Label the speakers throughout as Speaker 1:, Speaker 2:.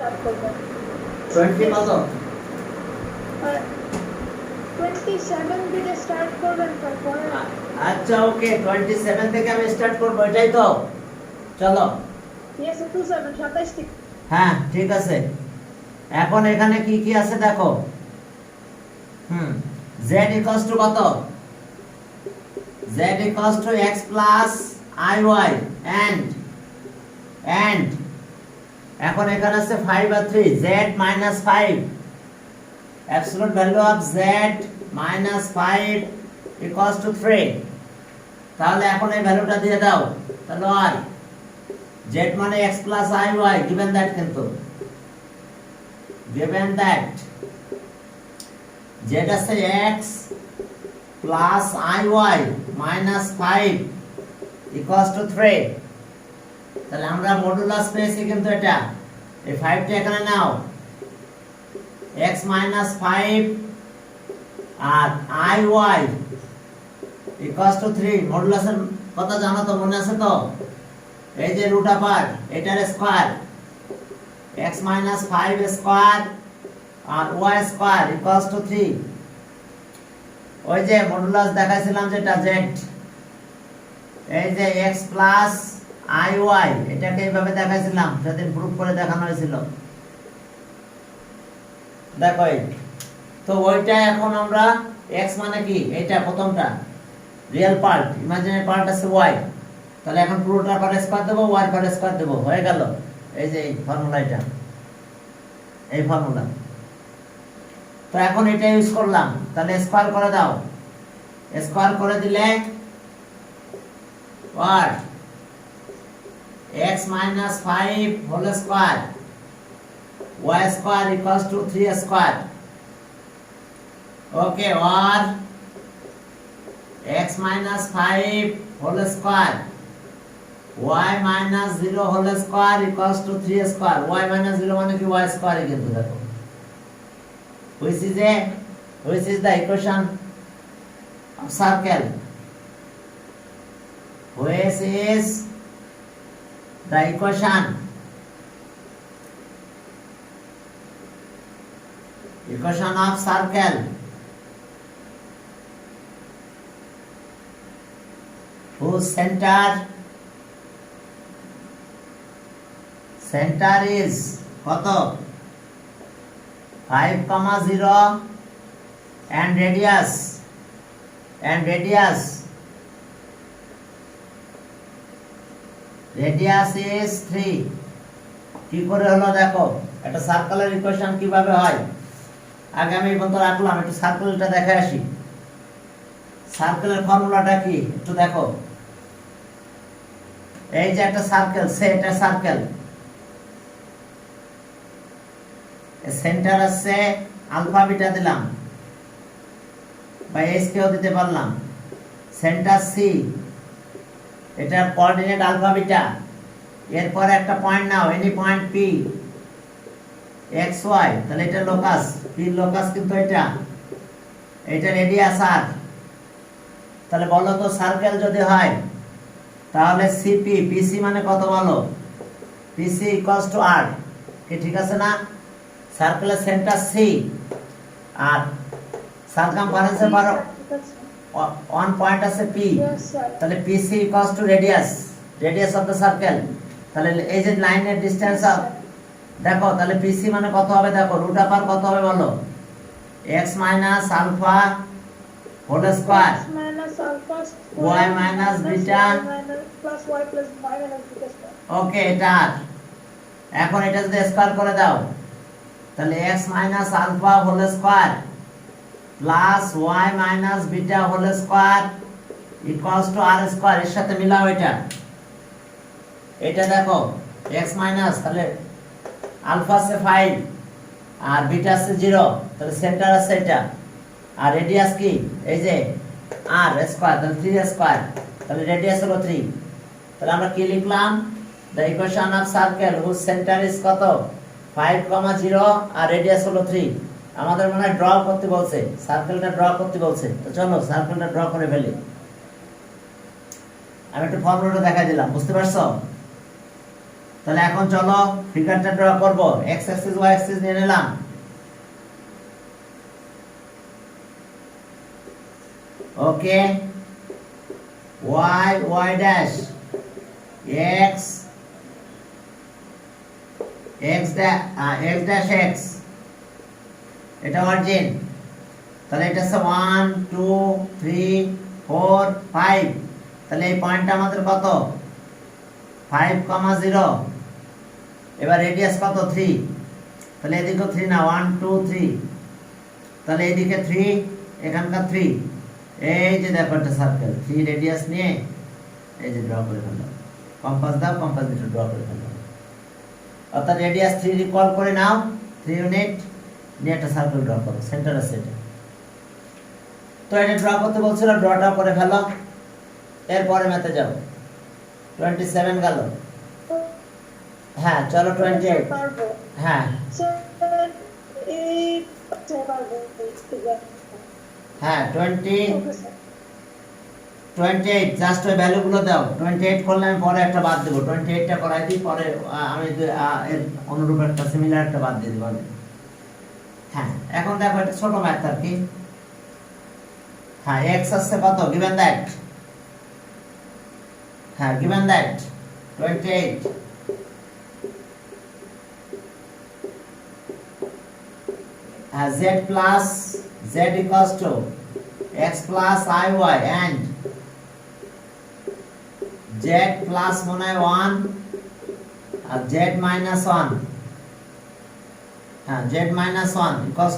Speaker 1: Start করব
Speaker 2: 20 কত?
Speaker 1: 27 দিয়ে স্টার্ট করবেন তারপরে
Speaker 2: আচ্ছা ওকে 27 থেকে আমি স্টার্ট করব, এটাই তো? চলো।
Speaker 1: ইয়েস 27 27 থেকে।
Speaker 2: হ্যাঁ ঠিক আছে। এখন এখানে কি কি আছে দেখো। z ইকুয়ালস টু কত? z equals to x plus iy and এখন এখানে আছে 5 আর 3 z minus 5 absolute value of z minus 5 equals to 3। তাহলে এখন এই ভ্যালুটা দিয়ে দাও। তাহলে আর z মানে x plus iy given that, কিন্তু given that z আছে x plus iy minus 5 equals to 3। তাহলে আমরা মডুলাস পেয়েছি, কিন্তু এটা এই 5 টা এখানে নাও, x minus 5 R iy equals to 3। মডুলাসের কথা জানো তো, মনে আছে তো? এই যে রুট আপার এটার স্কয়ার x minus 5 স্কয়ার আর y স্কয়ার equals to 3। ওই যে মডুলাস দেখাইছিলাম যেটা z, এই যে x প্লাস iy এটাকে এইভাবে দেখাইছিলাম, সেদিন প্রুফ করে দেখানো হয়েছিল। দেখো তো ওইটা এখন আমরা x মানে কি, এইটা প্রথমটা রিয়েল পার্ট, ইমাজিনারি পার্ট আছে y, তাহলে এখন পুরোটার পরে স্কয়ার দেব, y এর পরে স্কয়ার দেব, হয়ে গেল। এই যে এই ফর্মুলা, এটা এই ফর্মুলা। তো এখন এটা ইউজ করলাম, তাহলে স্কয়ার করে দাও। স্কয়ার করে দিলে what x minus 5 whole square y square equals to 3 square। okay, or x minus 5 whole square y minus 0 whole square equals to 3 square। y minus 0 মানে কি y square, কিন্তু দেখো which is the equation of circle, which is the equation of circle whose center is কত? 5, 0 and radius is 3। কি করে হলো দেখো, একটা সার্কেলের ইকুয়েশন কিভাবে হয় আগে আমি বলতে রাখলাম, একটু সার্কেলটা দেখে আসি। সার্কেলের ফর্মুলাটা কি একটু দেখো। এই যে একটা সার্কেল, সে এটা সার্কেল, সেন্টার আছে আলফা বিটা দিলাম, বা এস কেও দিতে পারলাম। সেন্টার সি, এটা কোঅর্ডিনেট আলফা বিটা। এরপর একটা পয়েন্ট নাও, any point P X Y, তাহলে এটা লোকাস, পি লোকাস, কিন্তু এটা রেডিয়াস আর। তাহলে বলো তো সার্কেল যদি হয় তাহলে সিপি, পিসি মানে কত বলো? পিসি ইকুয়ালস টু আর, কি ঠিক আছে না? সার্কেলের সেন্টার সি আর সারকামফারেন্সের পর ওয়ান পয়েন্ট আছে পি, তাহলে PC equals to radius of the circle. তাহলে এই যে লাইনের ডিসটেন্স দেখো, তাহলে পিসি মানে কত হবে দেখো, রুট আপার কত হবে বলো? x minus alpha whole square y minus beta
Speaker 1: plus y plus y minus beta square.
Speaker 2: Okay, এটা এখন এটা যদি স্কয়ার করে দাও, তাহলে x minus alpha whole square plus y minus beta whole square equals to r square. এর সাথে মিলাও এটা দেখো x মাইনাস, তাহলে আলফা আছে 5 আর বিটা আছে 0, তাহলে সেন্টার আছে এটা, আর রেডিয়াস কি এই যে r স্কয়ার, তাহলে 3 স্কয়ার, তাহলে রেডিয়াস হলো 3। তাহলে আমরা কি লিখলাম? The equation of circle whose centre is কত? 5, 0 আর রেডিয়াস হলো 3। আমাদের মনে হয় ড্র করতে বলছে, সার্কেলটা ড্র করতে বলছে। তো চলো সার্কেলটা ড্র করে ফেলি। আমি একটু ফর্মুলাটা দেখাই দিলাম, বুঝতে পারছো? তাহলে এখন চলো ফিগারটা ড্র করব। এক্স অ্যাক্সিস ওয়াই অ্যাক্সিস নিয়ে নিলাম। Okay, Y Y dash X X dash X, এটা অরিজিন। তাহলে এটা হচ্ছে 1 2 3 4 5। তাহলে এই পয়েন্টটা আমাদের কত? 5,0। এবার রেডিয়াস কত? 3। তাহলে এদিকে 3 না, 1 2 3। তাহলে এদিকে 3, এখানকার 3। এই যে দেখো একটা সার্কেল 3 রেডিয়াস নিয়ে এই যে ড্র করে ফেললাম। কম্পাস দাও, কম্পাস দিয়ে ড্র করে ফেললাম। অর্থাৎ রেডিয়াস 3 রিকল করে নাও, 3 ইউনিট নিয়ে একটা সার্কেল ড্র করো, সেন্টার আছে এটা। তো এটা ড্র করতে বলছিল, ড্রটা করে ফেলো। এরপরে ম্যাথে যাও। 27 গেল। হ্যাঁ চলো 28।
Speaker 1: পারবো
Speaker 2: হ্যাঁ
Speaker 1: স্যার, এই পারবো
Speaker 2: হ্যাঁ 20
Speaker 1: ওকে স্যার।
Speaker 2: 28 জাস্ট ওই ভ্যালুগুলো দাও। 28 করলে আমি পরে একটা বাদ দেবো। 28টা করাই দিই, পরে আমি এর অনুরূপ একটা সিমিলার একটা বাদ দিয়ে দেবো আমি। হ্যাঁ এখন দেখো এটা ছোট ম্যাথ আর কি। হ্যাঁ x আসছে কত? given that, হ্যাঁ given that 28 z plus z equals to x plus iy and z plus মনে হয় 1 আর z minus 1, হ্যাঁ z minus 1 equals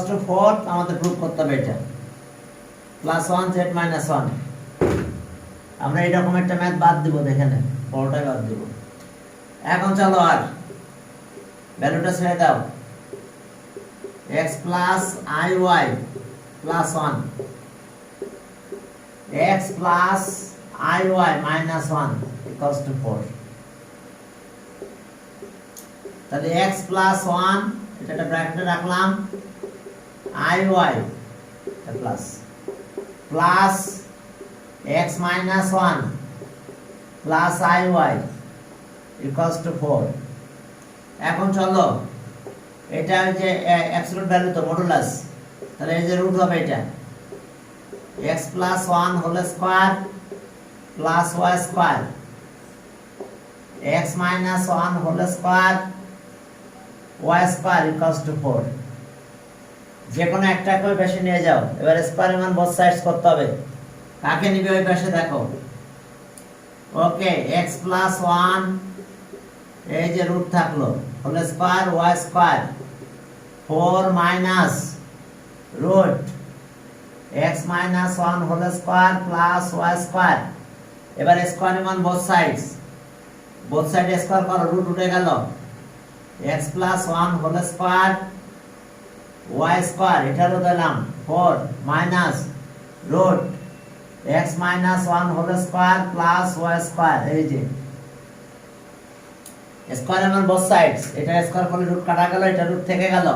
Speaker 2: to 4 আমাদের প্রুফ করতে হবে এটা। Plus 1 z minus 1। আমরা এরকম একটা ম্যাথ বাদ দিব, দেখে নেন পুরোটাই বাদ দিব। এখন চলো আর ভ্যালুটা ছেড়ে দাও। x plus iy plus 1, x plus iy minus 1 equals to 4। তাহলে x plus 1 এটা একটা ব্র্যাকেটে রাখলাম, iy plus plus x minus 1 plus iy equals to 4। এখন চলো এটা যে অ্যাবসলিউট ভ্যালু তো মডুলাস, তাহলে এই যে রুট হবে এটা x plus 1 whole square plus y square, x minus 1 whole square y square equals to 4। যে কোনো একটাকে ওই পাশে নিয়ে যাও। এবার স্কয়ারের মান বোথ সাইডস করতে হবে। কাকে নিবে ওই পাশে দেখো। ওকে, x plus 1 এই যে রুট থাকলো whole square y square 4 minus root x minus 1 whole square plus y square. এবার স্কয়ারের মান বোথ সাইডস স্কয়ার করো, রুট উঠে গেল। x plus 1 whole square y square, এটারও দিলাম 4 minus root x minus 1 whole square plus y square. এই যে স্কয়ারের মান বোথ সাইডস, এটা স্কয়ার করলে রুট কাটা গেল, এটা রুট থেকে গেল।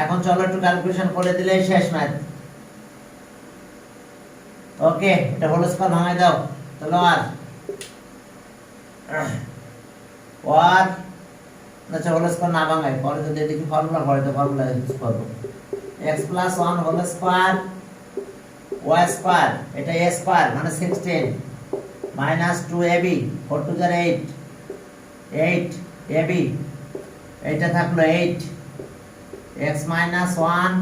Speaker 2: এখন চলো একটু ক্যালকুলেশন করে দিলেই শেষ ম্যাথ। ওকে, এটা হোল স্কয়ার ভাঙাই দাও। চলো আর আচ্ছা হোল স্কয়ার না ভাঙাই, পরে যদি দেখি ফর্মুলা পড়ে তো ফর্মুলা ইউজ করব। x plus 1 whole square y square, এটা a স্কয়ার মানে 16 মাইনাস 2ab 4 2 are 8 ab, এটা থাকলো 8 x minus 1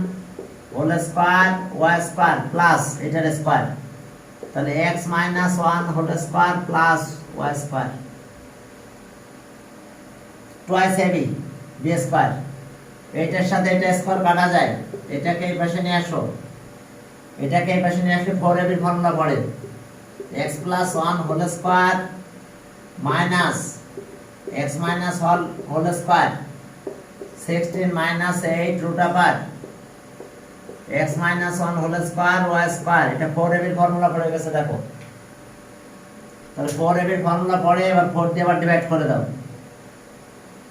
Speaker 2: whole square y square plus এটার স্কয়ার, তাহলে x minus 1 whole square plus y square twice ab b square. এটার সাথে এটা square কাটা যায়, এটাকে এই পাশে নিয়ে আসো, এটাকে এই পাশে নিয়ে আসলে 4ab এর ফর্মুলা পড়ে x plus 1 whole square minus x minus 1 whole square 16 minus 8 root over x minus 1 whole square y square. এটা 4ab এর ফর্মুলা পড়ে গেছে দেখো। তাহলে 4ab এর ফর্মুলা পড়ে, এবার 4 দিয়ে আবার ডিভাইড করে দাও,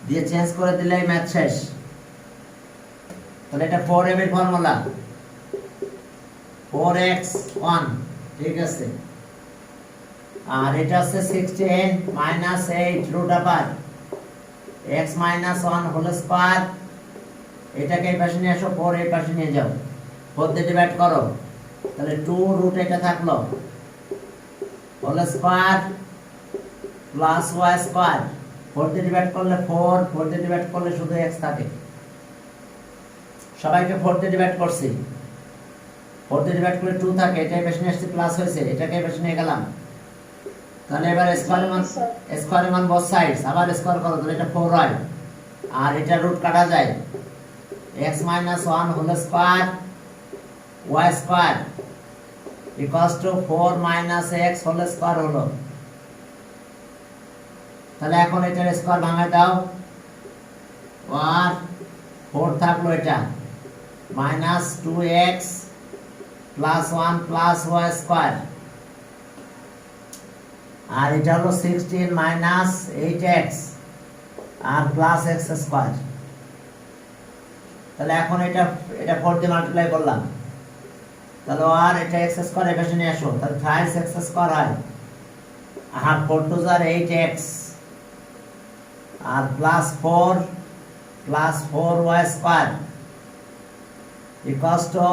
Speaker 2: দিয়ে চেঞ্জ করে দিলেই ম্যাথ শেষ। তাহলে এটা 4ab এর ফর্মুলা 4x1, ঠিক আছে। আর এটা হচ্ছে 16 মাইনাস 8 রুট আবার x মাইনাস 1 হোল স্কয়ার, এটাকে এই পাশে নিয়ে আসো, 4 এই পাশে নিয়ে যাও, 4 দিয়ে ডিভাইড করো, তাহলে 2 রুট এটা থাকলো whole square plus y square, 4 দিয়ে ডিভাইড করলে 4, 4 দিয়ে ডিভাইড করলে শুধু x থাকে, সবাইকে 4 দিয়ে ডিভাইড করছি, 4 দিয়ে ডিভাইড করলে 2 থাকে, এটা এই পাশে নিয়ে আসছে প্লাস হয়েছে, এটাকে এই পাশে নিয়ে গেলাম, তাহলে এবার স্কয়ার মান বোথ সাইডস, আবার স্কয়ার করো, তাহলে এটা 4 হয়, আর এটা রুট কাটা যায়, x minus 1 whole square y square equals to 4 minus x whole square হলো। তাহলে এখন এটার স্কয়ার ভাঙায় দাও, আর 4 থাকলো এটা minus 2x plus 1 plus y square, আর এটা হলো 16 minus 8x আর প্লাস x স্কয়ার। তাহলে এখন এটা 4 দিয়ে মাল্টিপ্লাই করলাম, তাহলে আর এটা x স্কয়ার এর পাশে নিয়ে আসো, তাহলে 5x স্কয়ার হয়, আর 4 টু জার 8x আর plus 4 y square equals to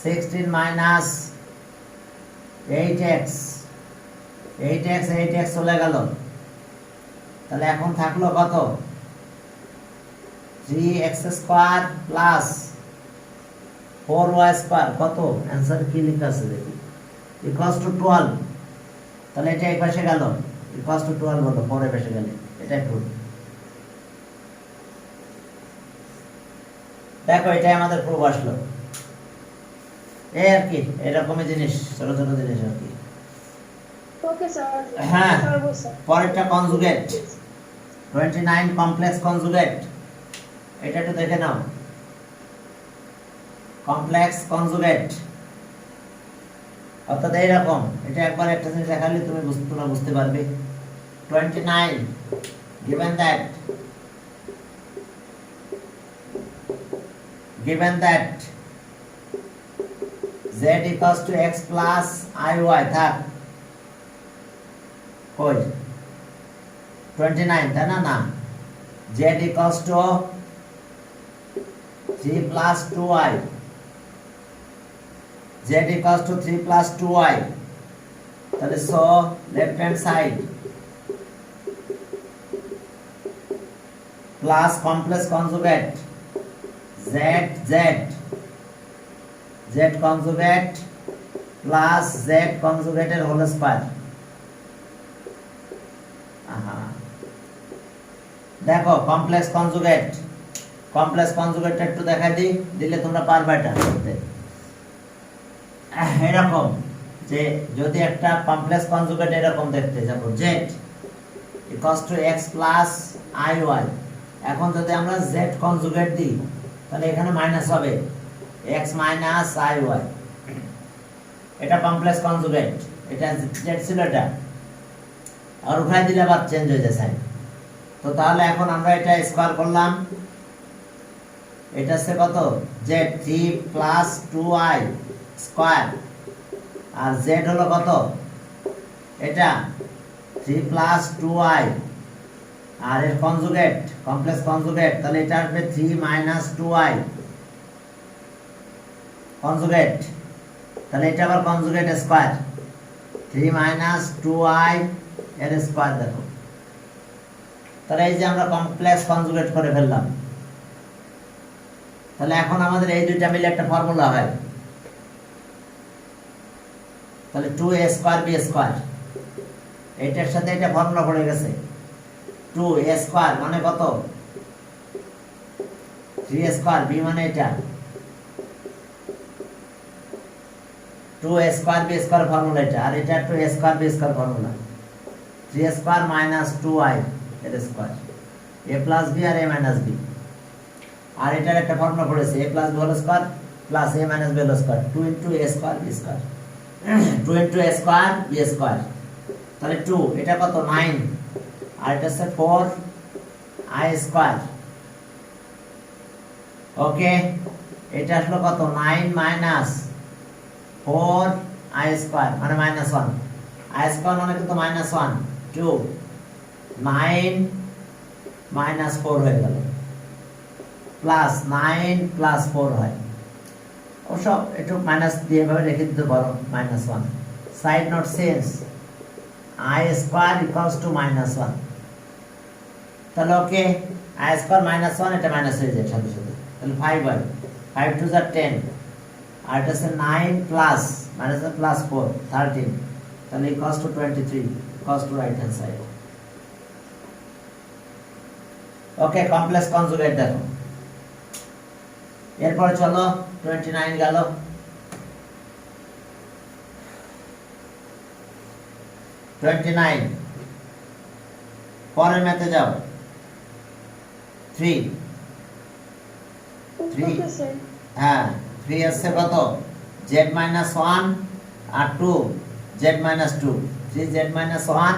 Speaker 2: 16 minus 8x চলে গেল, তাহলে এখন থাকলো কত 3x square plus 4y square, কত অ্যানসার কি লেখা আছে দেখি, ইকুয়ালস টু 12, তাহলে এটা এই পাশে গেল, ইকুয়ালস টু 12 হলো, 4 এর পাশে গেলে এটাই প্রুফ। দেখো এটাই আমাদের প্রুফ আসলো, এই আর কি এরকমই জিনিস, ছোট ছোট জিনিস আর কি।
Speaker 1: Okay sir.
Speaker 2: হ্যাঁ, পরেরটা কনজুগেট, 29 কমপ্লেক্স কনজুগেট, এটা একটু দেখে নাও, কমপ্লেক্স কনজুগেট অর্থাৎ এইরকম, এটা একবার একটা জিনিস দেখালে তোমরা বুঝতে পারবে। 29 given that z equals to x plus iy, থাক কই 29 তাই না, না z equals to 3 plus 2y, z equals to 3 plus 2y, তাহলে so left hand side plus complex conjugate z conjugate plus z কনজুগেটের হোল স্কয়ার। দেখো complex কনজুগেটটা একটু দেখাই দিলে তোমরা পারবে এটা করতে। এরকম যে যদি একটা কমপ্লেক্স কনজুগেট এরকম দেখতে যাবো, z equals to x plus iy, এখন যদি আমরা z কনজুগেট দিই তাহলে এখানে মাইনাস হবে x minus iy, এটা কমপ্লেক্স কনজুগেট, এটা z ছিল এটা, আর উঠাই দিলে আবার চেঞ্জ হয়ে যায় সাইন। তো তাহলে এখন আমরা এটা স্কয়ার করলাম, এটা হচ্ছে কত z 3 plus 2i স্কয়ার, আর z হলো কত এটা 3 plus 2i, আর এর কনজুগেট কমপ্লেক্স কনজুগেট, তাহলে এটা আসবে 3 minus 2i কনজুগেট, তাহলে এটা আবার কনজুগেট স্কয়ার, 3 minus 2i এর স্কয়ার। দেখো তাহলে এই যে আমরা কমপ্লেক্স কনজুগেট করে ফেললাম, তাহলে এখন আমাদের এই দুইটা মিলে একটা ফর্মুলা হয়, তাহলে 2a স্কয়ার b স্কয়ার, এটার সাথে এটা ফর্মুলা পড়ে গেছে, 2a স্কয়ার মানে কত 3a স্কয়ার, b মানে এটা 2a square b square formula এটা, আর এটা 2a square b square formula, 3a square minus 2i এর স্কয়ার, a plus b আর a minus b, আর এটার একটা ফর্মুলা পড়েছে a plus b হোল square plus a minus b হোল square, 2 into a square b square, 2 into a square b square, তাহলে 2 এটা কত 9, আর এটা হচ্ছে 4i স্কয়ার। ওকে, এটা আসলো কত 9 minus 4i স্কয়ার মানে -1, আই স্কয়ার মানে কিন্তু -1 2 9 -4 হয়ে গেল প্লাস 9 প্লাস 4 হয় অবশ্য একটু মাইনাস দিয়ে ভাবে রেখে দিতে পারো -1 side not change I square equals two -1 তাহলে ওকে আই স্কয়ার -1 এটা মাইনাস হয়ে যায় সাথে সাথে তাহলে 5 হয় 5 2 are 10 আর এটা আছে 9 প্লাস -1 প্লাস 4 13 তাহলে equals to 23 equals to right hand side okay complex conjugate দেখো এরপর চলো 29 গেল 29 পরের ম্যাথে যাও 3
Speaker 1: ওকে স্যার
Speaker 2: হ্যাঁ 3 আসছে কত z -1 R 2 z -2 3z -1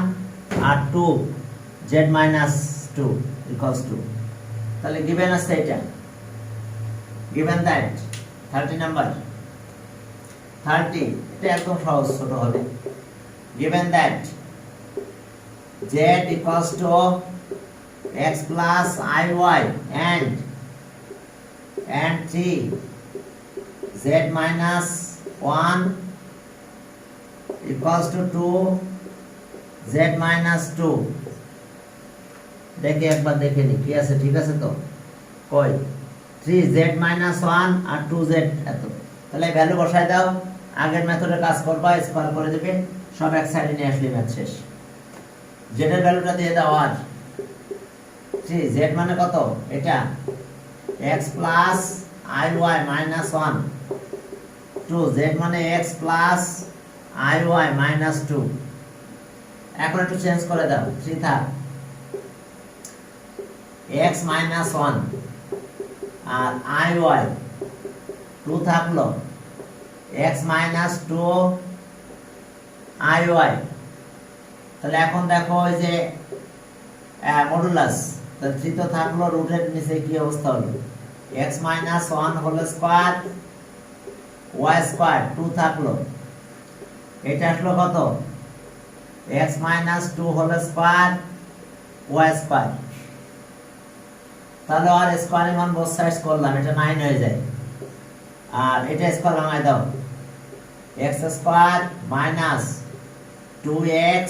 Speaker 2: R 2 z -2 equals to তাহলে given আছে এটা given that 30 নাম্বার 30 এটা একদম সহজ ছোট হবে given that z equals to x plus iy and 3 z minus 1 equals to 2 z minus 2 দেখে একবার দেখে নি কি আছে ঠিক আছে তো কই 3z minus 1 আর 2z এত তাহলে ভ্যালু বসায় দাও আগের মেথডে কাজ করবা স্কয়ার করে দিবে সব এক সাইডে নিয়ে আসলে ম্যাথ শেষ z এর ভ্যালুটা দিয়ে দাও আর 3 z মানে কত এটা x plus iy minus 1 2 z মানে x plus iy minus 2 এখন একটু চেঞ্জ করে দাও 3 থাক x minus 1 আর iy 2 থাকলো x minus 2 iy তাহলে এখন দেখো ওই যে মডুলাস তাহলে 3 তো থাকলো রুটের নিচে কি অবস্থা হলো x minus 1 whole square y square 2 থাকলো এটা আসলো কত x minus 2 whole square y square তাহলে আর স্কয়ারিং অন বোথ সাইডস করলাম এটা 9 হয়ে যায় আর এটা স্কয়ার ভাঙায় দাও x square minus 2x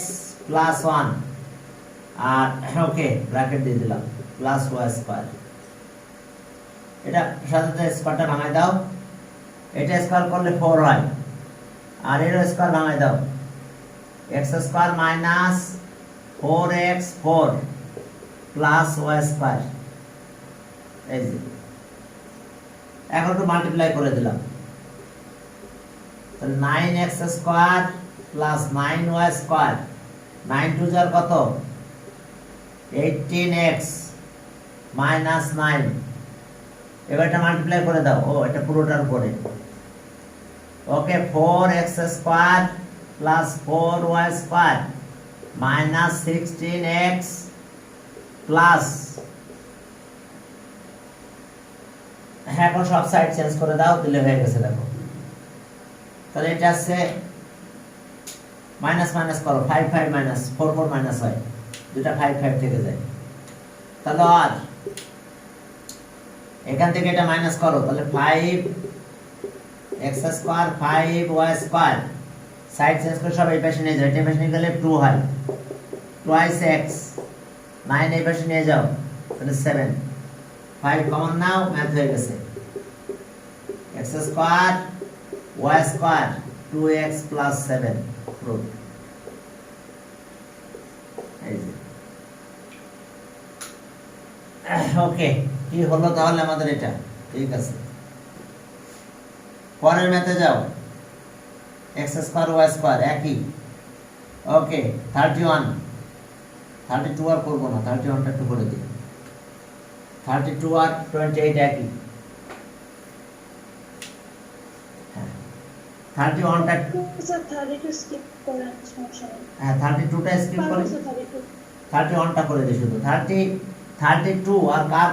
Speaker 2: plus 1 আর ওকে ব্র্যাকেট দিয়ে দিলাম প্লাস y স্কয়ার এটা সাথে স্কয়ারটা ভাঙায় দাও এটা স্কয়ার করলে 4 হয় আর এর স্কয়ার ভাঙায় দাও x square minus 4x 4 plus y square এই যে এখন একটু মাল্টিপ্লাই করে দিলাম তাহলে 9x square plus 9y square 9 two যার কত 18x মাইনাস 9 এবার এটা মাল্টিপ্লাই করে দাও ও এটা পুরোটার উপরে ওকে 4x square plus 4y square minus 16x plus এখন সব সাইড চেঞ্জ করে দাও দিলে হয়ে গেছে দেখো তাহলে এটা আছে মাইনাস মাইনাস করো 5 5 মাইনাস 4 4 মাইনাস হয় দুটো 5 5 থেকে যায় তাহলে আর এখান থেকে এটা মাইনাস করো তাহলে 5 x square 5 y square side change করে সব এই পাশে নিয়ে যাও এটা পাশে নিয়ে গেলে 2 হয় টুয়াইস x 9 এই পাশে নিয়ে যাও তাহলে 7 5 কমন নাও ম্যাথ হয়ে গেছে x square y square 2x plus 7 proof এই যে ওকে কি হলো তাহলে আমাদের এটা ঠিক আছে পরের ম্যাথে যাও x স্কয়ার y স্কয়ার একই ওকে 31 32 আর করব না 31 টা একটু করে দিই 32 আর 28 একই 31 টা
Speaker 1: স্যার 32 স্কিপ করার সমস্যা নেই
Speaker 2: হ্যাঁ 32 টা স্কিপ করে 31 টা করে দিই শুধু 32 আর কার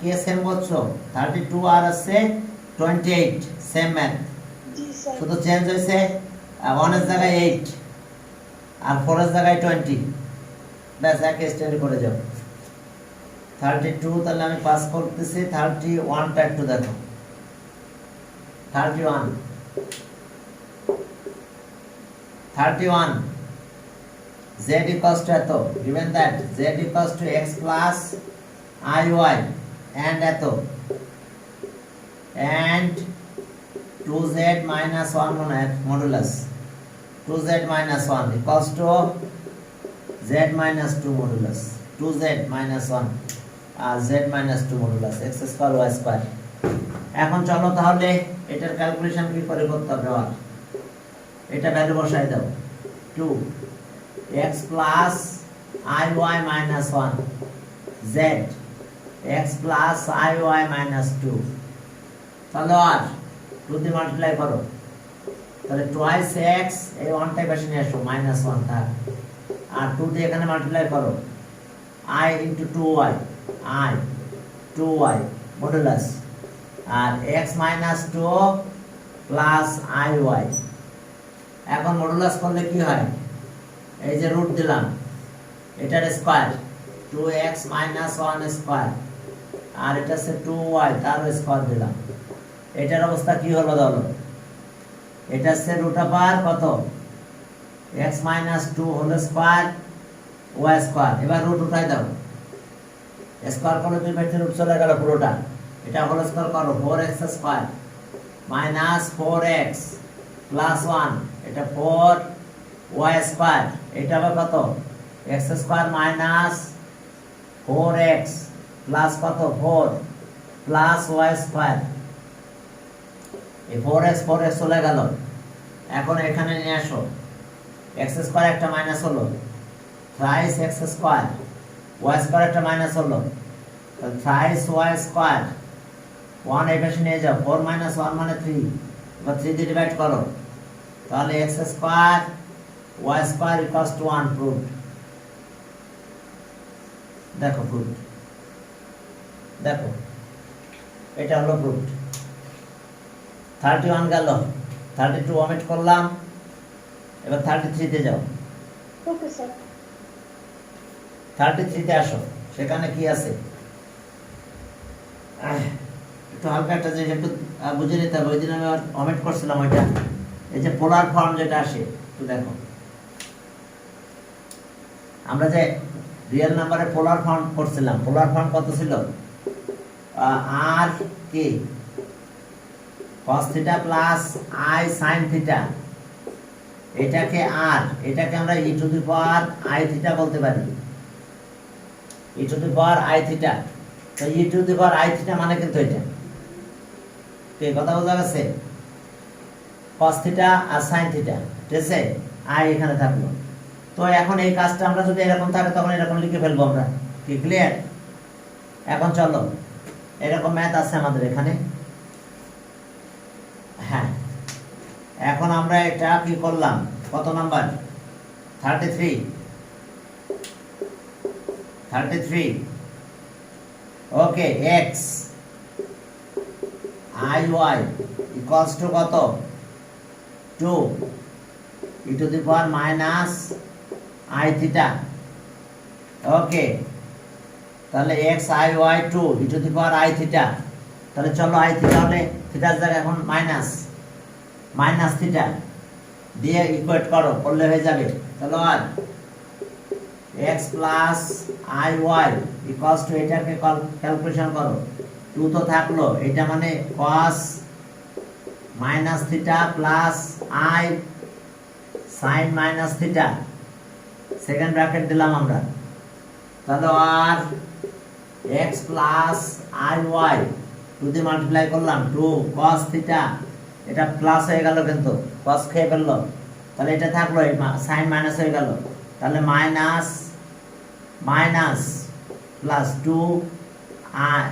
Speaker 2: কে সেম করছো 32 আর আছে 28 সেম ম্যাথ
Speaker 1: জি স্যার
Speaker 2: শুধু চেঞ্জ হয়েছে 1 এর জায়গায় 8 আর 4 এর জায়গায় 20, ব্যাস এক স্টেপ করে যাও। 32 তাহলে আমি পাস করতেছি। 31 টা একটু দেখো। 31 z equals to এত, given that z equals to x plus iy and এত and 2z minus 1 modulus 2z minus 1 equals to z minus 2 modulus 2z minus 1 z minus 2 modulus x square y square। এখন চলো তাহলে এটার calculation কি করে করতে হবে। আর এটা ভ্যালু বসাই দাও। 2 x plus iy minus 1 z x plus iy minus 2, তাহলে আর 2 দিয়ে মাল্টিপ্লাই করো, তাহলে টুয়াইস x, এই 1 টাই বেশি নিয়ে আসো, মাইনাস 1 থাক, আর 2 দিয়ে এখানে মাল্টিপ্লাই করো, i into 2y i 2y modulus, আর x minus 2 plus iy। এখন মডুলাস করলে কি হয়, এই যে রুট দিলাম, এটার স্কয়ার 2x minus 1 স্কয়ার, আর এটা হচ্ছে 2y তার স্কয়ার দিলাম। এটার অবস্থা কি হলো বলো, এটা হচ্ছে রুট ওভার কত x minus 2 whole square y square. এবার রুট উঠাই দাও, স্কয়ার করলে দুই পাশে রুট চলে গেল পুরোটা, এটা হোল স্কয়ার করো 4x square minus 4x plus 1, এটা 4y স্কয়ার, এটা আবার কত x square minus 4x plus কত 4 প্লাস y স্কয়ার। এই 4x চলে গেল, এখন এখানে নিয়ে আসো, x স্কয়ার একটা মাইনাস হলো, thrice x square, y square একটা মাইনাস হলো, থ্রাইস y স্কয়ার, 1 এই পাশে নিয়ে যাও, 4 minus 1 মানে 3, এবার 3 দিয়ে ডিভাইড করো, তাহলে x square y square equals two 1 proved. দেখো প্রুভড, দেখো এটা হলো প্রুভড। 31 গেল, 32 ওমিট করলাম, এবার 33 তে যাও।
Speaker 1: Okay sir.
Speaker 2: 33 তে আসো, সেখানে কি আছে একটু হালকা একটা জিনিস একটু বুঝে নিতে হবে। ওই দিন আমি ওমিট করছিলাম ওইটা, এই যে পোলার ফর্ম যেটা আসে একটু দেখো। আমরা যে রিয়েল নাম্বারে পোলার ফর্ম করছিলাম, পোলার ফর্ম কত ছিল, আর কি cos theta plus i sin theta, এটাকে আর এটাকে আমরা e to the power i theta বলতে পারি, e to the power i theta. তো e to the power i theta মানে কিন্তু এটা, কি কথা বোঝা গেছে, cos থিটা আর sin থিটা, ঠিক আছে, i এখানে থাকলো। তো এখন এই কাজটা আমরা যদি এরকম থাকে তখন এরকম লিখে ফেলবো আমরা, কি ক্লিয়ার। এখন চলো, এরকম ম্যাথ আছে আমাদের এখানে। হ্যাঁ, এখন আমরা এটা কি করলাম, কত number 33, okay, x iy equals to কত 2 e to the power minus i theta, okay, তাহলে x iy 2 e to the power i theta. তাহলে চলো i থিটা হলে থিটার জায়গায় এখন মাইনাস থিটা দিয়ে ইকুয়েট করো, করলে হয়ে যাবে। তাহলে আর x plus iy equals two, এটাকে ক্যালকুলেশন করো, 2 তো থাকলো, এটা মানে cos minus theta plus i sin minus theta, second bracket দিলাম আমরা। তাহলে আর x প্লাস iy 2 দিয়ে মাল্টিপ্লাই করলাম, 2 cos থিটা, এটা প্লাস হয়ে গেল কিন্তু cos খেয়ে ফেললো, তাহলে এটা থাকলো, sin মাইনাস হয়ে গেল, তাহলে মাইনাস প্লাস 2 i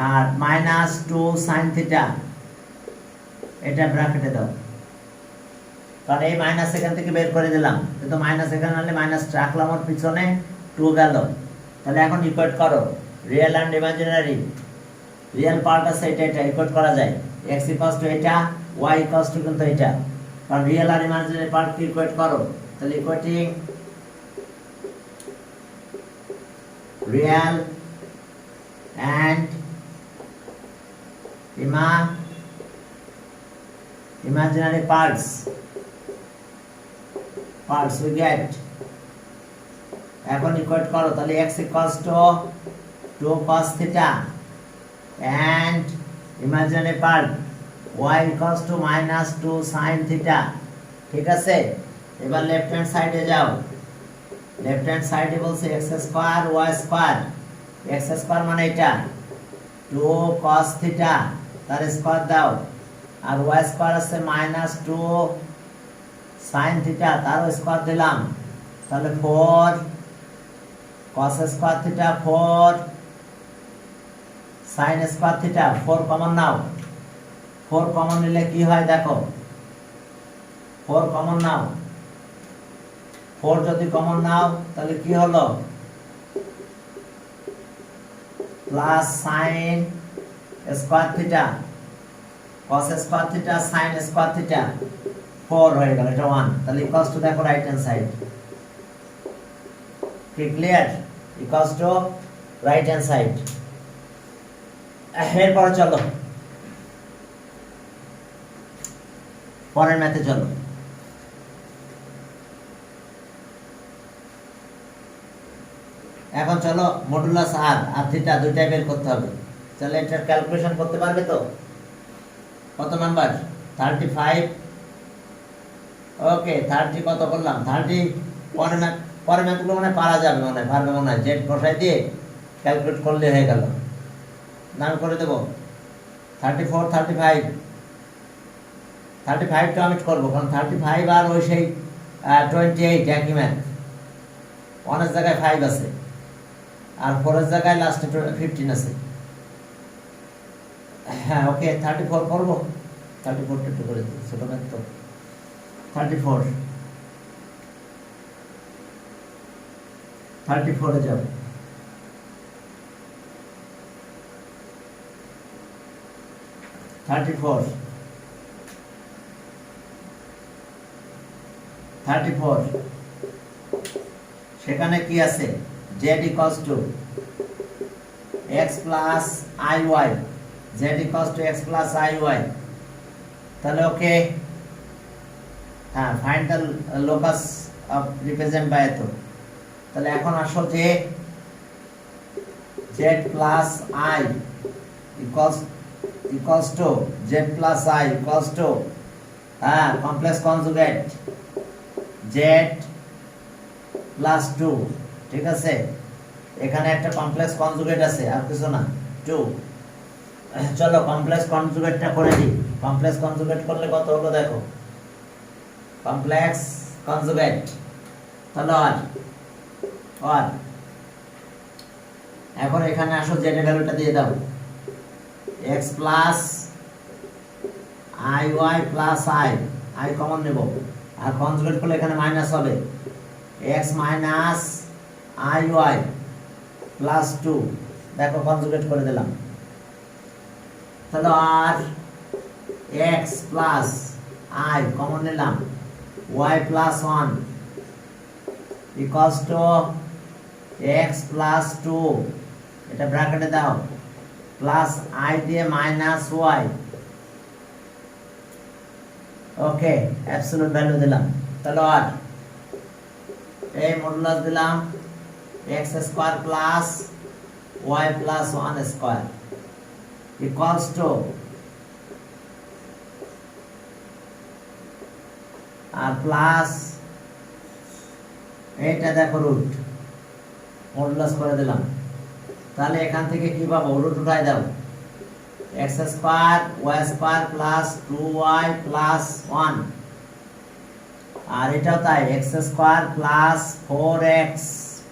Speaker 2: আর মাইনাস 2 sin থিটা, এটা ব্র্যাকেটে দাও, কারণ এই মাইনাস এখান থেকে বের করে দিলাম, কিন্তু মাইনাস এখানে আনলে মাইনাস রাখলাম ওর পিছনে, 2 গেল। তাহলে এখন ইকুয়েট করো, real and imaginary, real part আছে এটা ইকুয়েট করা যায়, x ইকুয়ালস টু এটা, y ইকুয়ালস টু কিন্তু এটা, কারণ রিয়েল আর ইমাজিনারি পার্ট কি ইকুয়েট করো, তাহলে equating real and imaginary parts we get, এখন ইকুয়েট করো, তাহলে x equals to 2 cos theta and imaginary part y equals to minus 2 sin theta, ঠিক আছে। এবার লেফট হ্যান্ড সাইডে যাও, লেফট হ্যান্ড সাইডে বলছে x square y square, x square মানে এটা 2 cos theta তার স্কয়ার দাও, আর y স্কয়ার আছে মাইনাস 2 sin theta তার স্কয়ার দিলাম, তাহলে 4 cos square theta 4 sin square theta 4 common নাও, 4 কমন নিলে কি হয় দেখো, 4 কমন নাও, 4 যদি কমন নাও তাহলে কি হলো, plus sine square theta cos square theta sin square theta 4 হয়ে গেল, এটা 1, তাহলে ইকুয়ালস টু দেখো রাইট হ্যান্ড সাইড, কি clear, equals to right hand side. এরপর চলো পরের ম্যাথে চলো। এখন চলো মডুলাস আর আর থিটা দুইটাই বের করতে হবে, তাহলে এটার ক্যালকুলেশন করতে পারবে তো, কত নাম্বার 35, ওকে 30 কত করলাম 30, পরে ম্যাথগুলো মানে পারা যাবে, মানে পারবে মনে হয়, জেড বসাই দিয়ে ক্যালকুলেট করলে হয়ে গেল, নাম করে দেবো 34 35 টা আমি করবো, কারণ 35 আর ওই সেই 28 একই ম্যাথ, 1 এর জায়গায় 5 আছে আর 4 এর জায়গায় লাস্টে 15 আছে, হ্যাঁ ওকে 34 করবো, 34 টা একটু করে দিই, ছোট ম্যাথ তো 34 এ যাব, 34 সেখানে কি আছে, z equals to x plus iy, z equals to x plus iy, তাহলে ওকে, হ্যাঁ find the locus of represent by এত, তাহলে এখন আসো যে z plus i equals to z plus i equals to complex conjugate z plus 2, ঠিক আছে, এখানে একটা কমপ্লেক্স কনজুগেট আছে আর কিছু না 2, চলো কমপ্লেক্স কনজুগেটটা করে দিই, কমপ্লেক্স কনজুগেট করলে কত হলো দেখো, কমপ্লেক্স কনজুগেট তাহলে আর এখন এখানে আসো z এর ভ্যালুটা দিয়ে দাও, x plus iy plus i common নেব, আর কনজুগেট করলে এখানে মাইনাস হবে, x মাইনাস iy প্লাস 2, দেখো কনজুগেট করে দিলাম, তাহলে আর x প্লাস i কমন নিলাম, y plus 1 equals to x plus 2, এটা ব্র্যাকেটে দাও, প্লাস i দিয়ে minus y, okay absolute value দিলাম, তাহলে আর এই মডুলাস দিলাম x square plus y plus 1 square equals to, আর প্লাস এইটা দেখো রুট, মডুলাস করে দিলাম, তাহলে এখান থেকে কি পাবো, রুট উঠাই দাও, x square y square plus 2y plus 1, আর এটাও তাই x square plus 4x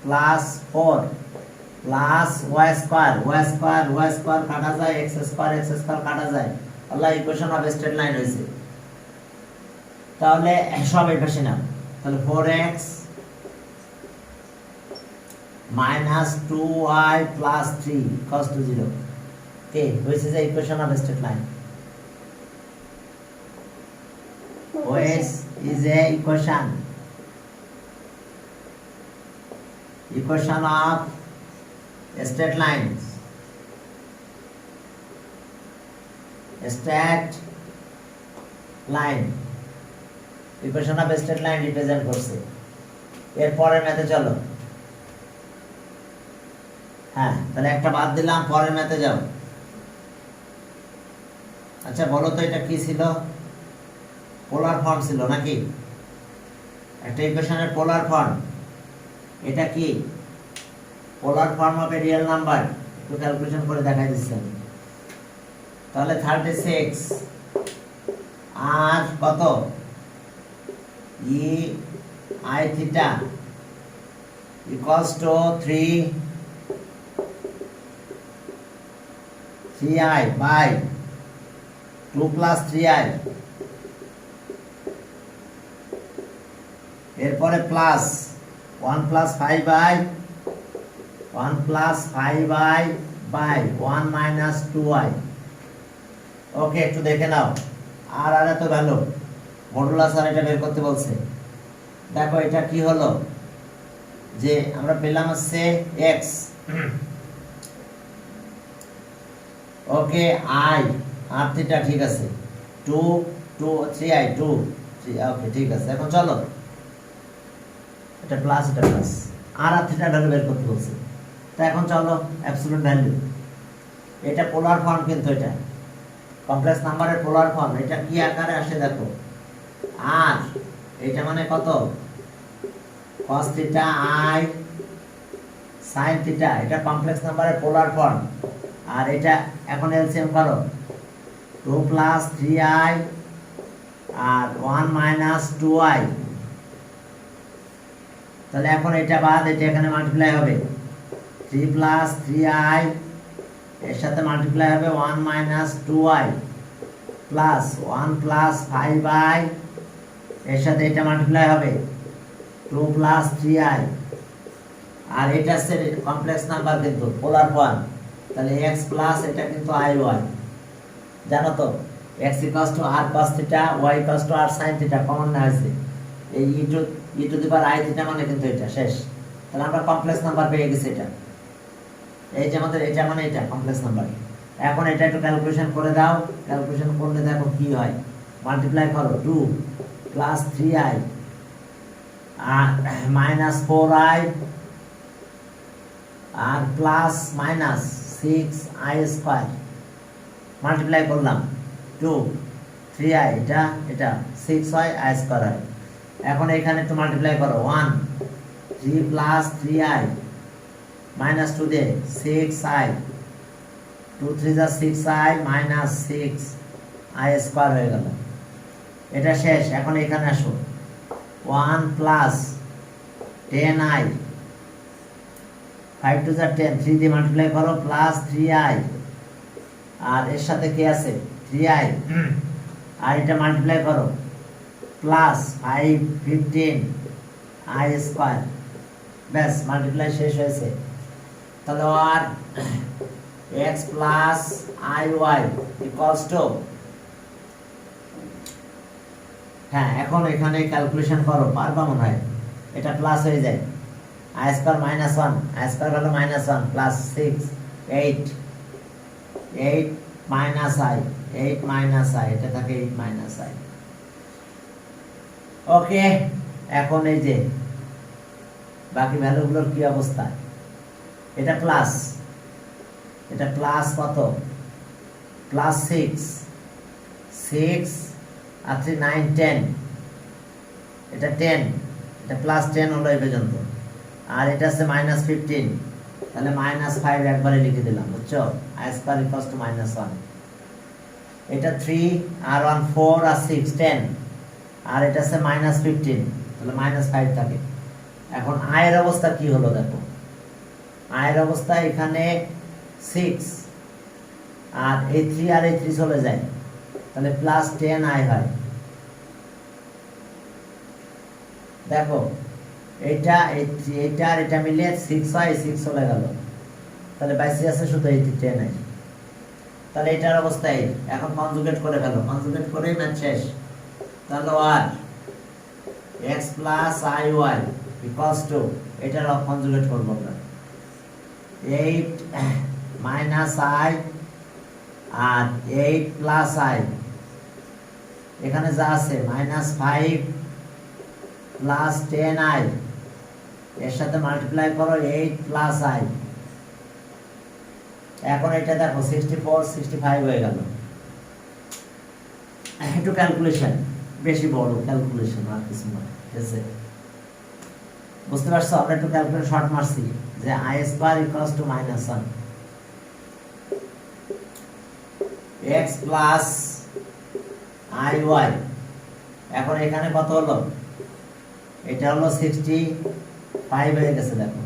Speaker 2: plus 4 plus y square কাটা যায়, x স্কয়ার কাটা যায়, আল্লাহ ইকুয়েশন অফ স্ট্রেট লাইন হয়েছে, তাহলে সব এই পাশে নাও, তাহলে 4x minus 2y plus 3 equals to 0, okay, which is the equation of a straight line, OS is a equation of straight lines. Straight line equation of straight line represent করছে। এর পরের ম্যাথে চলো। হ্যাঁ, তাহলে একটা বাদ দিলাম, পরের ম্যাথে যাও। আচ্ছা বলো তো এটা কি ছিল? পোলার ফর্ম ছিল নাকি? একটা ইকুয়েশনের পোলার ফর্ম, এটা কি? Polar form of a real number. একটু ক্যালকুলেশন করে দেখাই দিচ্ছি আমি। তাহলে 36 আর কত e i theta equals to 3i by 2 plus 3i, এরপরে plus 1 plus 5i 1 plus 5i by 1 minus 2i। Okay, একটু দেখে নাও। আর এত ভ্যালু মডুলাস আর এটা বের করতে বলছে। দেখো এটা কি হলো, যে আমরা পেলাম হচ্ছে x, ওকে আই আর থিটা, ঠিক আছে 2 2 3i 2 3, ওকে ঠিক আছে। এখন চলো এটা প্লাস এটা প্লাস, আর থিটা ভ্যালু বের করতে বলছে। তো এখন চলো অ্যাবসলিউট ভ্যালু, এটা পোলার ফর্ম, কিন্তু এটা কমপ্লেক্স নাম্বারের পোলার ফর্ম। এটা কি আকারে আসে দেখো, আর এটা মানে কত cos theta i sin theta, এটা কমপ্লেক্স নাম্বারের পোলার ফর্ম। আর এটা এখন এলসিএম করো, 2 প্লাস 3i আর 1 মাইনাস 2i। তাহলে এখন এটা বাদ, এটা এখানে মাল্টিপ্লাই হবে, 3 প্লাস 3i এর সাথে মাল্টিপ্লাই হবে 1 minus 2i plus 1 plus 5i এর সাথে এটা মাল্টিপ্লাই হবে 2 প্লাস 3i। আর এটা হচ্ছে কমপ্লেক্স নাম্বার কিন্তু পোলার ফর্ম। তাহলে x প্লাস এটা কিন্তু iy, জানো তো x equals to r cos theta, y equals to r sin theta common না হয়েছে। এই e to the power i theta মানে কিন্তু এটা শেষ। তাহলে আমরা কমপ্লেক্স নাম্বার পেয়ে গেছি। এটা এই যে আমাদের এটা মানে এটা কমপ্লেক্স নাম্বার। এখন এটা একটু ক্যালকুলেশন করে দাও, ক্যালকুলেশন করলে দেখো কি হয়। মাল্টিপ্লাই করো 2 প্লাস 3i আর মাইনাস 4i আর plus minus 6i square, multiply করলাম 2 3i, এটা এটা 6 হয়, i স্কয়ার হয়। এখন এখানে একটু মাল্টিপ্লাই করো 1 3 প্লাস 3i মাইনাস 2 দে 6i, 2 3 যা 6i মাইনাস 6i স্কয়ার হয়ে গেল। এটা শেষ। এখন এখানে আসো 1 প্লাস 10i, 5 2 যা 10, 3 দিয়ে মাল্টিপ্লাই করো প্লাস 3i আর এর সাথে কি আছে 3i, আর এটা মাল্টিপ্লাই করো প্লাস 5 15i স্কয়ার। ব্যাস, মাল্টিপ্লাই শেষ হয়েছে। তাহলে আর x plus iy equals two, হ্যাঁ এখন এখানে ক্যালকুলেশন করো, পারবা মনে হয়। এটা প্লাস হয়ে যায়, i square minus 1, i square হলো minus 1 plus 6 8 8 minus i 8 minus i, এটা থাকে 8 মাইনাস i। ওকে, এখন এই যে বাকি ভ্যালুগুলোর কি অবস্থা। এটা প্লাস, এটা প্লাস কত প্লাস 6 6 আর 3 9 10, এটা 10, এটা প্লাস 10 হলো এই পর্যন্ত। আর এটা আছে মাইনাস 15, তাহলে মাইনাস 5 একবারে লিখে দিলাম, বুঝছো? i square equals two minus 1। এটা 3 আর 1 4 আর 6 10, আর এটা আছে মাইনাস 15, তাহলে মাইনাস 5 থাকে। এখন i এর অবস্থা কি হলো দেখো, i এর অবস্থা এখানে 6 আর এই 3 আর এই 3 চলে যায়, তাহলে প্লাস 10i হয়। দেখো এটা এইটা আর এটা মিলে 6 হয়, 6 চলে গেল, তাহলে বাইসি আছে শুধু এই 10i। তাহলে এটার অবস্থা এই। এখন কনজুগেট করে ফেলো, কনজুগেট করেই ম্যাথ শেষ। তাহলে আর x plus I y equals to এটার কনজুগেট করব আমরা 8 মাইনাস আই আর 8 প্লাস আই এখানে যা আছে মাইনাস 5 প্লাস 10 আই এর সাথে মাল্টিপ্লাই করো 8 প্লাস আই এখন এটা দেখো 64 65 হয়ে গেল একটু ক্যালকুলেশন বেশি বড় ক্যালকুলেশন আর কিছু না ঠিক আছে বুঝতে পারছো আমরা একটু ক্যালকুলেশন শর্ট মারছি যে i square equals two minus 1 x plus i y এখন এখানে কত হলো এটা হলো 65 হয়ে গেছে দেখো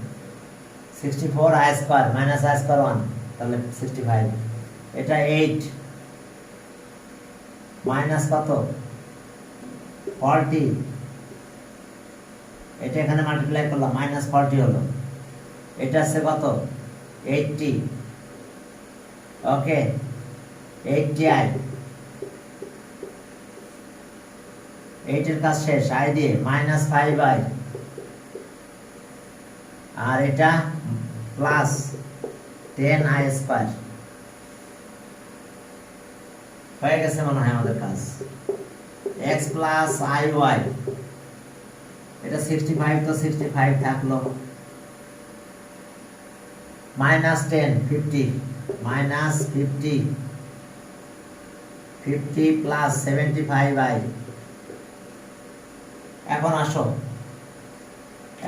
Speaker 2: 64 i square minus i square 1 তাহলে 65 এটা 8 মাইনাস কত 40 এটা এখানে মাল্টিপ্লাই করলাম মাইনাস 40 হলো এটা আছে কত 80 ওকে 80i 8 এর কাজ শেষ i দিয়ে মাইনাস 5i আর এটা প্লাস 10i স্কয়ার হয়ে গেছে মনে হয় আমাদের কাজ x প্লাস আই ওয়াই এটা 65 তো 65 থাকলো মাইনাস 10 50 মাইনাস 50 50 প্লাস 75i এখন আসো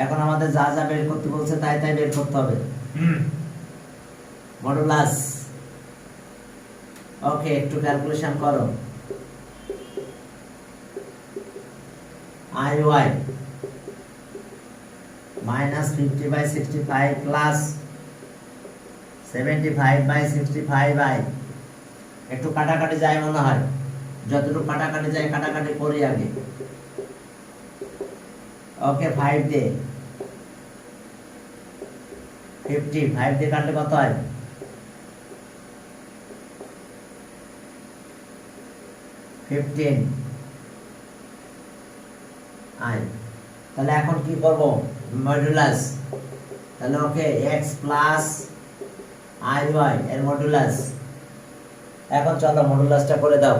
Speaker 2: এখন আমাদের যা যা বের করতে বলছে তাই তাই বের করতে হবে মডুলাস ওকে একটু ক্যালকুলেশন করো i y minus 50 by 65 plus 75 by 65i একটু কাটাকাটি যায় মনে হয় যতটুকু কাটাকাটি যায় কাটাকাটি করি আগে ওকে 5 দে 50 5 দিয়ে কাটলে কত হয় 15 আই তাহলে এখন কি করব মডুলাস তাহলে ওকে x প্লাস আই ওয়াই এর মডুলাস এখন চলো মডুলাসটা করে দাও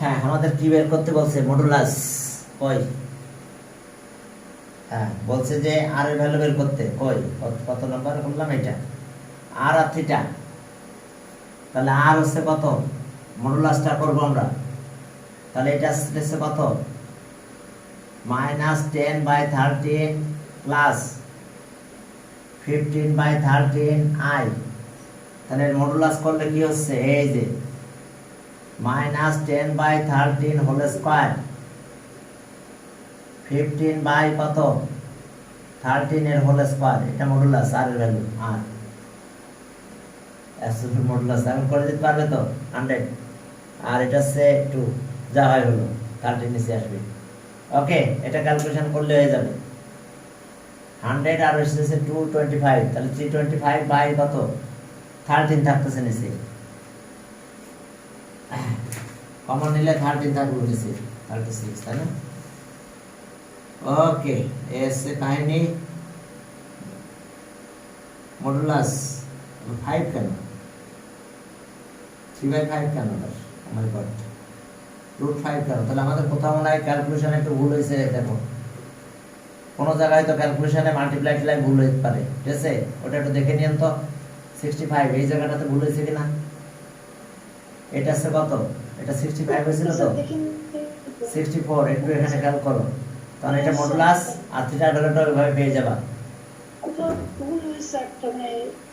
Speaker 2: হ্যাঁ আমাদের কি বের করতে বলছে মডুলাস কই হ্যাঁ বলছে যে আর এর ভ্যালু বের করতে কই কত নাম্বার বললাম এটা আর আর থিটা তাহলে আর হচ্ছে কত মডুলাসটা করব আমরা তাহলে এটা হচ্ছে কত minus 10 by 13 plus 15 by 13i তাহলে মডুলাস করলে কি হচ্ছে এই যে minus 10 by 13 whole square 15 by কত 13 এর হোল স্কয়ার এটা মডুলাস আর এর ভ্যালু আর অ্যাবসলিউট মডুলাস আমি করে দিতে পারবে তো 100 আর এটা সে 2 যা হয় হলো 13 নিচে আসবে ওকে এটা ক্যালকুলেশন করলে হয়ে যাবে 100 আর হচ্ছে 225 তাহলে 325 বাই কত 13 থাকতেছে নিচে কমন নিলে 13 থাকবে নিচে 36 তাই না ওকে এসে কাহিনী মডুলাস 5 কেন 3/5 কেন আমার গড √5 কেন তাহলে আমাদের কোথাও মনে হয় ক্যালকুলেশনে একটু ভুল হয়েছে দেখো কোন জায়গায় তো ক্যালকুলেশনে মাল্টিপ্লাই টিলাই ভুল হতে পারে ঠিক আছে ওটা একটু দেখে নিন তো 65 এই জায়গাটাতে ভুল হয়েছে কিনা এটা আছে কত এটা 65 হয়েছিল তো 64 একটু এখানে খেয়াল করো, কারণ এটা মডুলাস আর থিটার ভ্যালুটা ওইভাবে পেয়ে যাবা।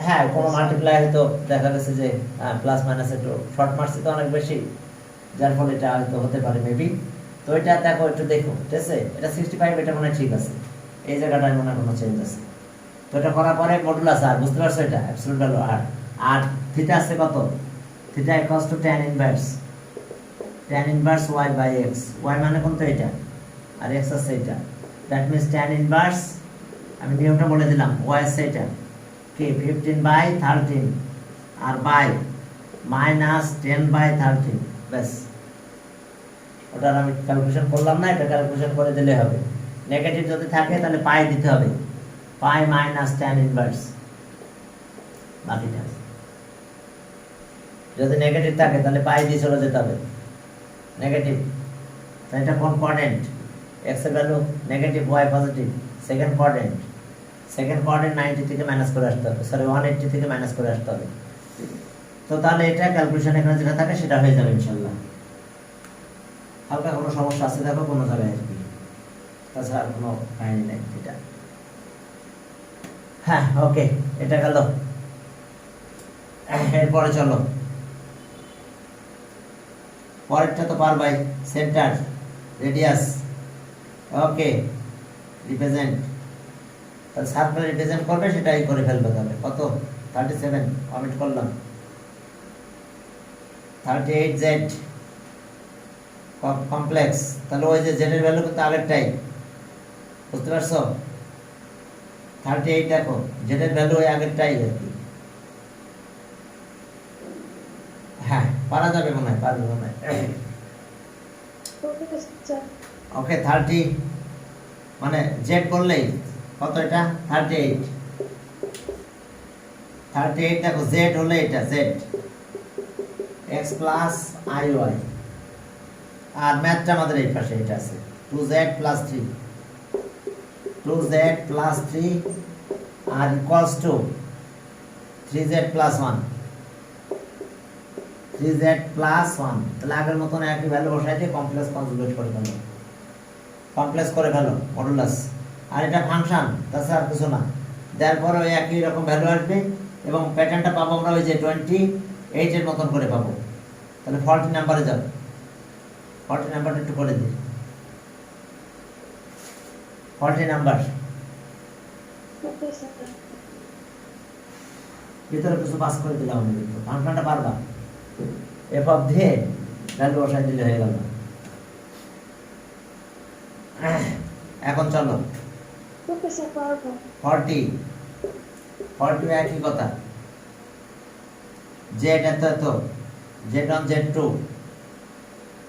Speaker 2: হ্যাঁ, কোনো মাল্টিপ্লাই হয়তো দেখা গেছে যে প্লাস মাইনাস একটু শর্ট মার্কস তো অনেক বেশি, যার ফলে এটা হয়তো হতে পারে মেবি। তো এটা দেখো, একটু দেখো, ঠিক আছে? এটা 65, এটা মনে হয় ঠিক আছে, এই জায়গাটায় মনে হয় কোনো চেঞ্জ আছে। তো এটা করার পরে মডুলাস আর, বুঝতে পারছো? এটা অ্যাবসলিউট ভ্যালু আর, আর থিটা আছে কত? Theta equals to tan inverse y by x। y মানে কোনটা? এটা, আর x আছে এটা। দ্যাট মিন্স tan ইনভার্স, আমি নিয়মটা বলে দিলাম, y আছে এটা কি 15/13 আর বাই মাইনাস 10/13, ব্যাস। ওটার আমি ক্যালকুলেশন করলাম না, এটা ক্যালকুলেশন করে দিলে হবে। নেগেটিভ যদি থাকে তাহলে পাই দিতে হবে, পাই মাইনাস tan ইনভার্স বাকিটা। যদি নেগেটিভ থাকে তাহলে পাই দিয়ে চলে যেতে হবে, নেগেটিভ। তাই এটা কোন কোয়াড্রেন্ট? x এর value negative, y positive, second quadrant. Second quadrant 90 থেকে মাইনাস করে আসতে হবে, সরি 180 থেকে মাইনাস করে আসতে হবে। তো তাহলে এটা ক্যালকুলেশন এখানে যেটা থাকে সেটা হয়ে যাবে ইনশাআল্লাহ। হালকা কোনো সমস্যা আছে দেখো কোনো জায়গায় আর কি, তাছাড়া কোনো কাহিনী নেই এটা। হ্যাঁ, ওকে, এটা গেল। এরপরে চলো পরেরটা তো পারবাই, সেন্টার, রেডিয়াস। ওকে, রিপ্রেজেন্ট, তাহলে সার্কেল রিপ্রেজেন্ট করবে, সেটাই করে ফেলবে। তাহলে কত? 37 কমেন্ট করলাম। 38z কমপ্লেক্স, তাহলে ওই যে জেড এর ভ্যালু কিন্তু আগেরটাই, বুঝতে পারছো? 38 দেখো, জেড এর ভ্যালু ওই আগেরটাই আর কি। হ্যাঁ, পারা যাবে মনে হয়, পারবে মনে হয়। ওকে, 30 মানে জেড বললেই কত? এটা 38। 38 দেখো, জেড হলে এটা Z x plus I Y, আর ম্যাথটা আমাদের এই পাশে এটা আছে 2z প্লাস 3, 2z প্লাস 3 আর equals to 3z plus 1, 3z plus 1। তাহলে আগের মতন একই ভ্যালু বসাই দিয়ে কমপ্লেক্স কনজুগেট করে ফেলো, কমপ্লেক্স করে ফেলো মডুলাস। আর এটা ফাংশন, তাছাড়া কিছু না। তারপরে ওই একই রকম ভ্যালু আসবে এবং প্যাটার্নটা পাবো আমরা ওই যে 28 এর মতন করে পাবো। তাহলে 40 নাম্বারে যাও, 40 নাম্বারটা একটু করে দিই। 40 নাম্বার ভিতরে কিছু পাস করে দিলাম আমি, কিন্তু ফাংশনটা পারবা, এফ অফ দিয়ে ভ্যালু বসাই দিলে হয়ে গেল। এখন চলো 40 একই কথা, জেড এত এত, z1 z2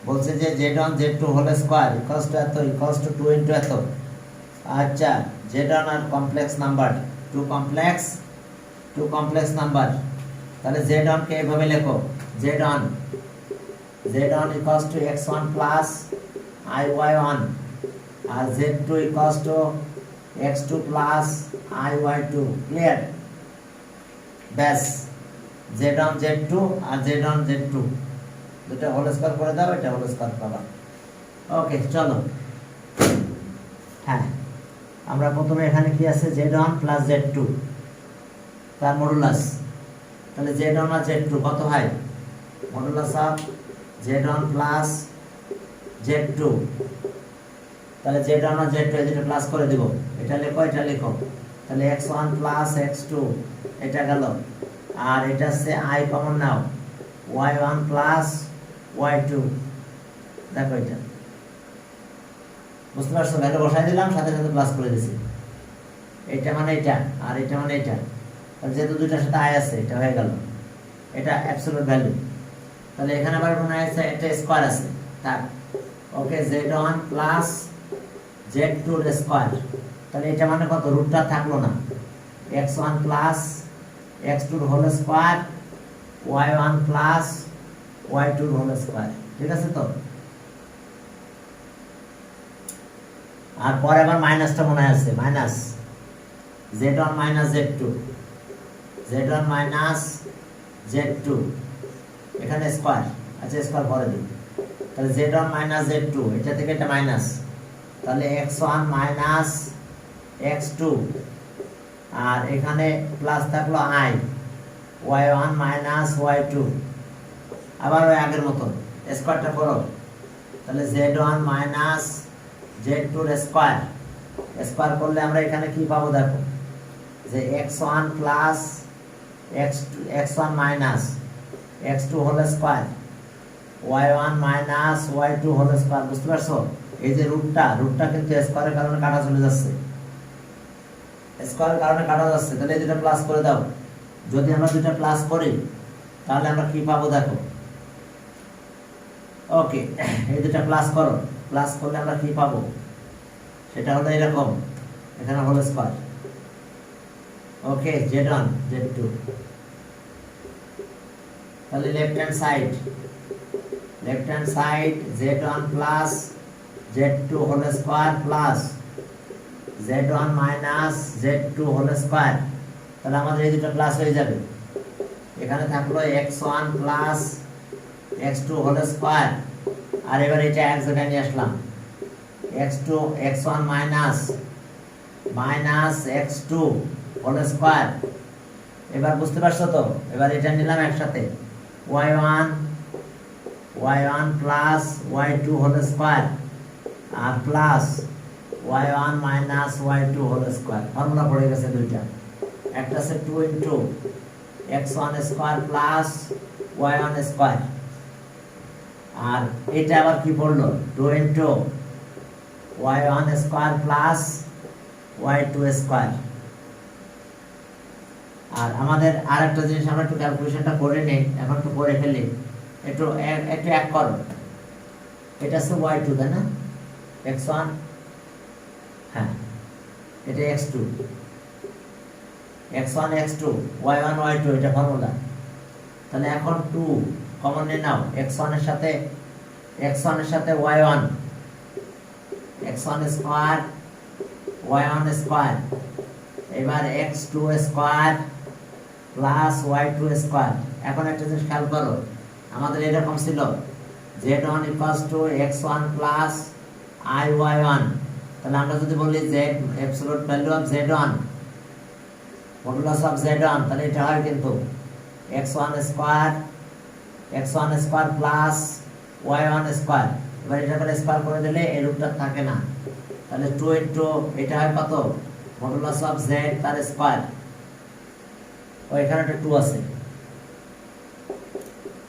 Speaker 2: বলছে যে z1 z2 whole square equals to এত, ইকুয়ালস টু 2 ইনটু এত। আচ্ছা, z1 আর কমপ্লেক্স নাম্বার, 2 কমপ্লেক্স নাম্বার, তাহলে z1 কে এভাবে লেখো, z1 equals to x1 plus iy1 আর z2 equals to x2 plus iy2। Clear? ব্যাস, z1 z2 আর z1 z2 দুটো হোল স্কয়ার করে দাও, এটা হোল স্কয়ার পাবা। ওকে, চলো। হ্যাঁ, আমরা প্রথমে এখানে কি আছে, z1 প্লাস z2 তার মডুলাস। তাহলে z1 আর z2 কত হয়? Modulus of z1 plus z2। তাহলে z1 আর z2 এটা প্লাস করে দেব, এটা লেখো, এটা লেখো। তাহলে x1 প্লাস x2 এটা গেল, আর এটা হচ্ছে i common now, y1 plus y2। দেখো এটা, বুঝতে পারছো? ভ্যালু বসাই দিলাম, সাথে সাথে প্লাস করে দিছি। এটা মানে এটা, আর এটা মানে এটা। তাহলে যেহেতু দুইটার সাথে i আছে, এটা হয়ে গেল, এটা অ্যাবসলিউট ভ্যালু। তাহলে এখানে আবার মনে আছে একটা স্কয়ার আছে, থাক। ওকে, z1 প্লাস z2 এর স্কয়ার, তাহলে এটা মানে কত? রুটটা থাকলো না, x1 প্লাস x2 এর whole square, y1 plus y2 এর হোল স্কয়ার। ঠিক আছে তো? আর পরে আবার মাইনাসটা মনে আছে, minus z1 minus z2, z1 minus z2 এখানে স্কয়ার। আচ্ছা, স্কয়ার পরে দিই, তাহলে z1 মাইনাস z2, এটা থেকে এটা মাইনাস, তাহলে x1 মাইনাস x2, আর এখানে প্লাস থাকলো i, y1 মাইনাস y2, আবার ওই আগের মতন স্কোয়ারটা করো, তাহলে z1 মাইনাস z2 এর স্কোয়ার, স্কোয়ার করলে আমরা এখানে কি পাবো দেখো, যে x1 plus x1 minus x2 whole square, y1 minus y2 whole square. বুঝতে পারছো? এই যে রুটটা কিন্তু স্কোয়ারের কারণে কাটা চলে যাচ্ছে, স্কোয়ারের কারণে কাটা যাচ্ছে, তাহলে এই দুটো প্লাস করে দাও। যদি আমরা দুটো প্লাস করি তাহলে আমরা কি পাবো দেখো, ওকে এই দুটো প্লাস করো, প্লাস করলে আমরা কি পাবো সেটা হলো এরকম, এখানে হোল স্কোয়ার, ওকে z1 z2, তাহলে left hand side z1 plus z2 whole square plus z1 minus z2 whole square, তাহলে আমাদের এই দুটো প্লাস হয়ে যাবে। এখানে থাকলো x1 plus x2 whole square, আর এবার এটা এক জায়গায় নিয়ে আসলাম, x1 minus x2 whole square. এবার বুঝতে পারছো তো? এবার এটা নিলাম একসাথে, y1 plus y2 whole square আর plus y1 minus y2 whole square. Formula পড়ে গেছে দুইটা, একটা আছে 2 into x1 square plus y1 square, আর এটা আবার কি পড়লো 2 into y1 square plus y2 square. আর আমাদের আরেকটা জিনিস আমরা একটু ক্যালকুলেশনটা করে নেই, এখন একটু করে ফেলি, একটু এক করো, এটা হচ্ছে y2 তাই না, x1, হ্যাঁ এটা x2, x2 y1 y2, এটা ফর্মুলা। তাহলে এখন 2 কমন নিয়ে নাও, x1 এর সাথে y1 স্কোয়ার y1 স্কোয়ার, এবার x2 square plus y2 square. এখন একটা জিনিস খেয়াল করো, আমাদের এরকম ছিল z1 equals to x1 plus y1, তাহলে আমরা যদি বলি z absolute value of z1 modulus of z1, তাহলে এটা হয় কিন্তু x1 square plus y1 square. এবার এটা করে স্কোয়ার করে দিলে এই রূপটা থাকে না, তাহলে 2 ইনটু এটা হয় কত, মডুলাস অফ z তার স্কোয়ার, ও এখানে একটা 2 আছে,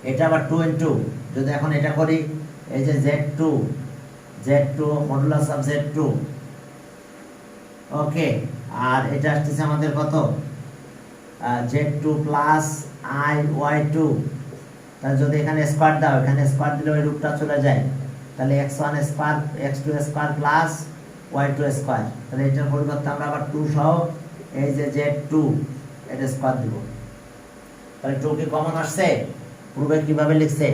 Speaker 2: এটা আবার 2 ইনটু, যদি এখন এটা করি এই যে z2 মডুলাস অফ z2, ওকে, আর এটা আসছে আমাদের কত, z2 প্লাস y2, তাহলে যদি এখানে স্কোয়ার দাও, এখানে স্কোয়ার দিলে ওই রূপটা চলে যায়, তাহলে x1 square x2 square plus y2 square, তাহলে এটার পরিবর্তে আমরা আবার 2 সহ এই যে z2 এটা স্কোয়ার দিব, তাহলে 2 কি কমন আসছে? পূর্বে কিভাবে লিখছে,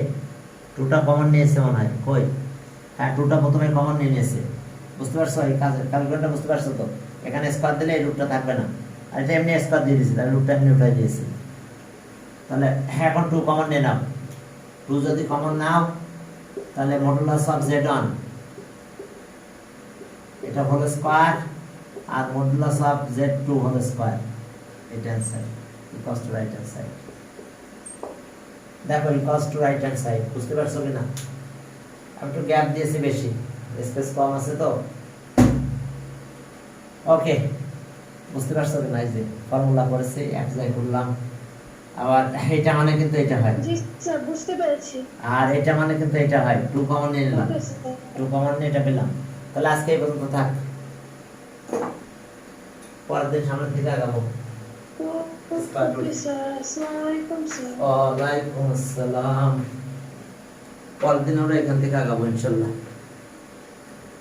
Speaker 2: 2টা কমন নিয়েছে মনে হয়, কই, হ্যাঁ 2টা প্রথমে কমন নিয়ে নিয়েছে। বুঝতে পারছো? এই কাজের ক্যালকুলেটরটা বুঝতে পারছো তো? এখানে স্কোয়ার দিলে এই রূপটা থাকবে না, আর এটা এমনি স্কোয়ার দিয়ে দিয়েছি, তাহলে রূপটা এমনি উঠাই দিয়েছি। তাহলে এখন 2 কমন নিয়ে নাও, 2 যদি কমন নাও তাহলে মডুলাস অফ z1 এটা হোল স্কোয়ার আর modulus of z2 whole square, এটা answer equals to right hand side. দেখো equals to right hand side, বুঝতে পারছো কিনা? আমি একটু গ্যাপ দিয়েছি, বেশি স্পেস কম আছে তো, ওকে বুঝতে পারছো কিনা? এই যে ফর্মুলা করেছি, এক জায়গায় করলাম, আবার এটা মানে কিন্তু এটা হয়,
Speaker 1: জি স্যার বুঝতে পেরেছি,
Speaker 2: আর এটা মানে কিন্তু এটা হয়, 2 কমন নিয়ে নিলাম, 2 কমন নিয়ে এটা পেলাম। তাহলে আজকে এই পর্যন্ত থাক, পরের দিন সামনে থেকে আগাবো। ওয়ালাইকুম আসসালাম, পরের দিন আমরা এখান থেকে আগাবো ইনশাল্লাহ।